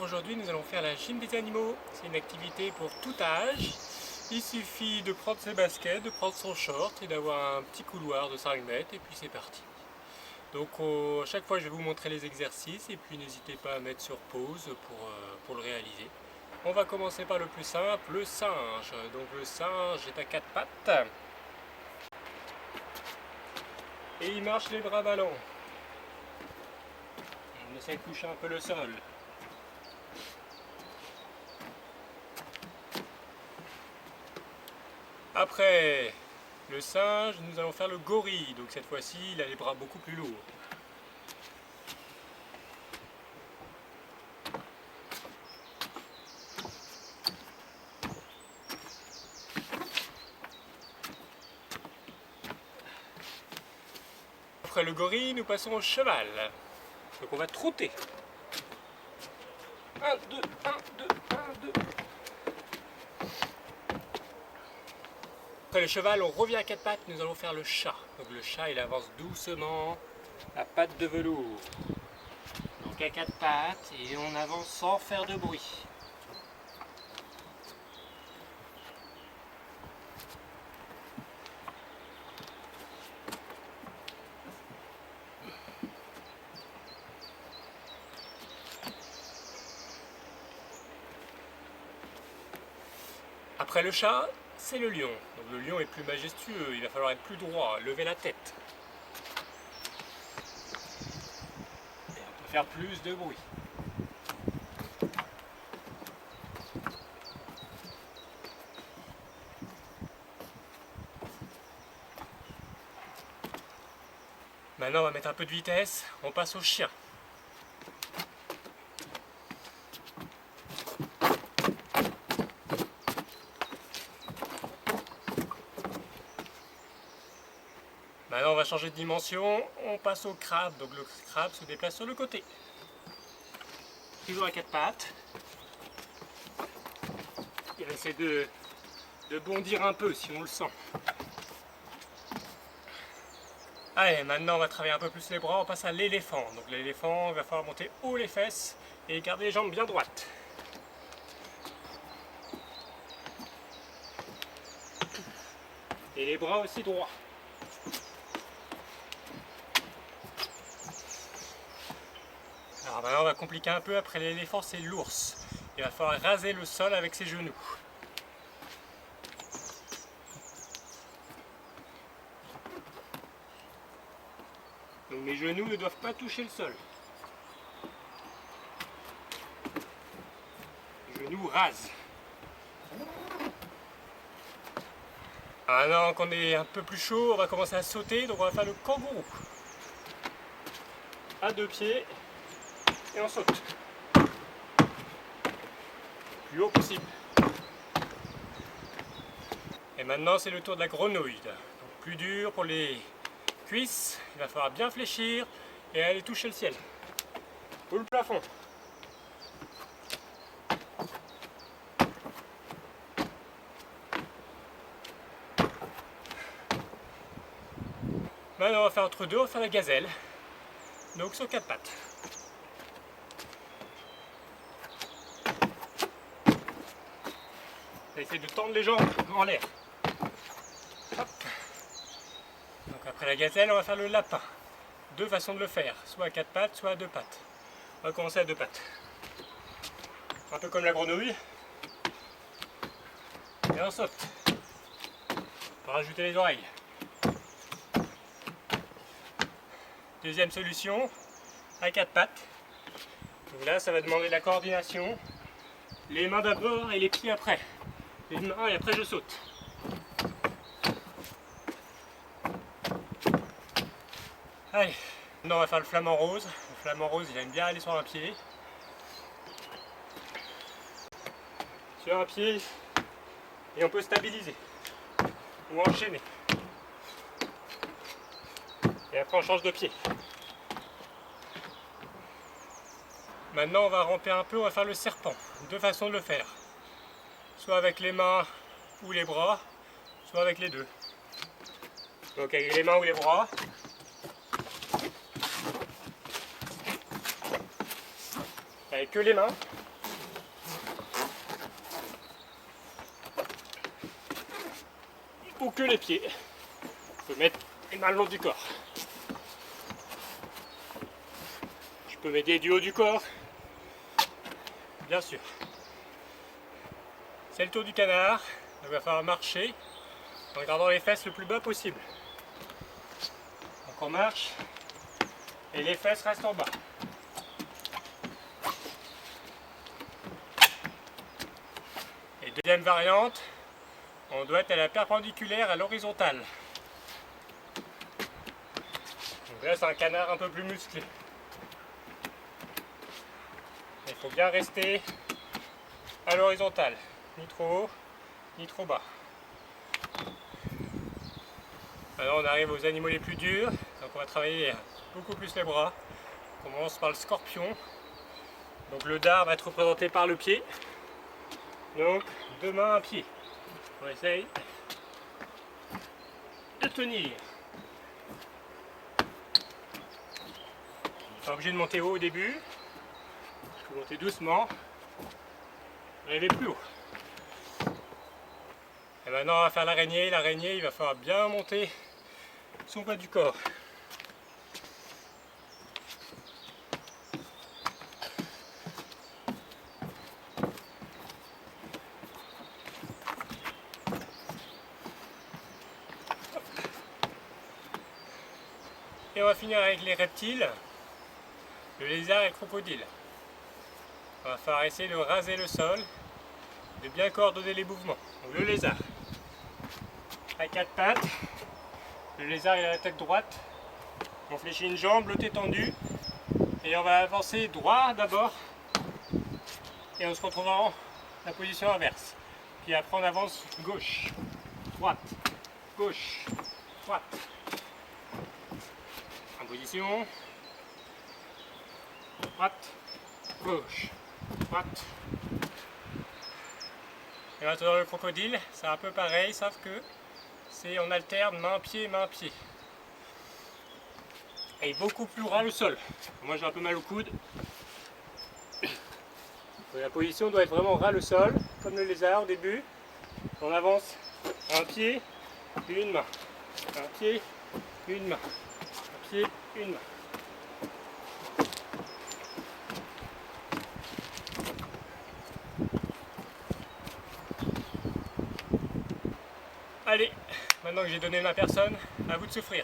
aujourd'hui nous allons faire la gym des animaux. C'est une activité pour tout âge. Il suffit de prendre ses baskets, de prendre son short et d'avoir un petit couloir de 5 mètres et puis c'est parti. Donc à chaque fois je vais vous montrer les exercices et puis n'hésitez pas à mettre sur pause pour le réaliser. On va commencer par le plus simple, le singe. Donc le singe est à 4 pattes et il marche les bras ballants. On essaie de toucher un peu le sol. Après le singe, nous allons faire le gorille. Donc cette fois-ci, il a les bras beaucoup plus lourds. Après le gorille, nous passons au cheval. Donc on va trotter. 1, 2, 1, 2, 1, 2. Après le cheval, on revient à 4 pattes, nous allons faire le chat. Donc le chat, il avance doucement à pattes de velours. Donc à 4 pattes et on avance sans faire de bruit. Après le chat, c'est le lion. Donc le lion est plus majestueux, il va falloir être plus droit, lever la tête. Et on peut faire plus de bruit. Maintenant on va mettre un peu de vitesse, on passe au chien. Maintenant on va changer de dimension, on passe au crabe, donc le crabe se déplace sur le côté. Toujours à 4 pattes. Il essaie de bondir un peu si on le sent. Allez, maintenant on va travailler un peu plus les bras, on passe à l'éléphant. Donc l'éléphant, il va falloir monter haut les fesses et garder les jambes bien droites. Et les bras aussi droits. Alors maintenant on va compliquer un peu, après l'éléphant c'est l'ours. Il va falloir raser le sol avec ses genoux. Donc mes genoux ne doivent pas toucher le sol. Les genoux rasent. Maintenant qu'on est un peu plus chaud, on va commencer à sauter, donc on va faire le kangourou. À 2 pieds. Et on saute. Plus haut possible. Et maintenant c'est le tour de la grenouille. Donc, plus dur pour les cuisses, il va falloir bien fléchir et aller toucher le ciel. Ou le plafond. Maintenant on va faire entre deux, on va faire la gazelle. Donc sur 4 pattes. On va essayer de tendre les jambes en l'air. Hop. Donc après la gazelle, on va faire le lapin. Deux façons de le faire, soit à 4 pattes, soit à 2 pattes. On va commencer à 2 pattes. Un peu comme la grenouille. Et on saute. On va rajouter les oreilles. Deuxième solution, à 4 pattes. Donc là, ça va demander de la coordination. Les mains d'abord et les pieds après. Les mains et après je saute. Allez, maintenant on va faire le flamant rose. Le flamant rose, il aime bien aller sur un pied. Sur un pied, et on peut stabiliser. Ou enchaîner. Et après on change de pied. Maintenant on va ramper un peu, on va faire le serpent. Deux façons de le faire. Soit avec les mains ou les bras, soit avec les deux. Donc avec les mains ou les bras. Avec que les mains. ou que les pieds. Je peux mettre les mains le long du corps. Je peux m'aider du haut du corps. Bien sûr. C'est le tour du canard. Il va falloir marcher en gardant les fesses le plus bas possible. Donc on marche et les fesses restent en bas. Et deuxième variante, on doit être à la perpendiculaire à l'horizontale. Donc là c'est un canard un peu plus musclé. Il faut bien rester à l'horizontale, ni trop haut, ni trop bas. Maintenant on arrive aux animaux les plus durs, donc on va travailler beaucoup plus les bras. On commence par le scorpion. Donc le dard va être représenté par le pied. Donc deux mains, un pied. On essaye de tenir. Pas obligé de monter haut au début. Je peux monter doucement. Arriver plus haut. Et maintenant on va faire l'araignée. L'araignée, il va falloir bien monter son bas du corps. Et on va finir avec les reptiles, le lézard et le crocodile. On va falloir essayer de raser le sol, de bien coordonner les mouvements. Donc le lézard, à quatre pattes, le lézard il a la tête droite, on fléchit une jambe, l'autre est tendue, et on va avancer droit d'abord, et on se retrouve en la position inverse. Puis après on avance gauche, droite, gauche, droite. En position, droite, gauche, droite. Et maintenant le crocodile, c'est un peu pareil, sauf que on alterne main-pied, main-pied. Et beaucoup plus ras le sol. Moi j'ai un peu mal au coude. La position doit être vraiment ras le sol, comme le lézard au début. On avance un pied, une main. Un pied, une main. Un pied, une main. Allez, maintenant que j'ai donné ma personne, à vous de souffrir.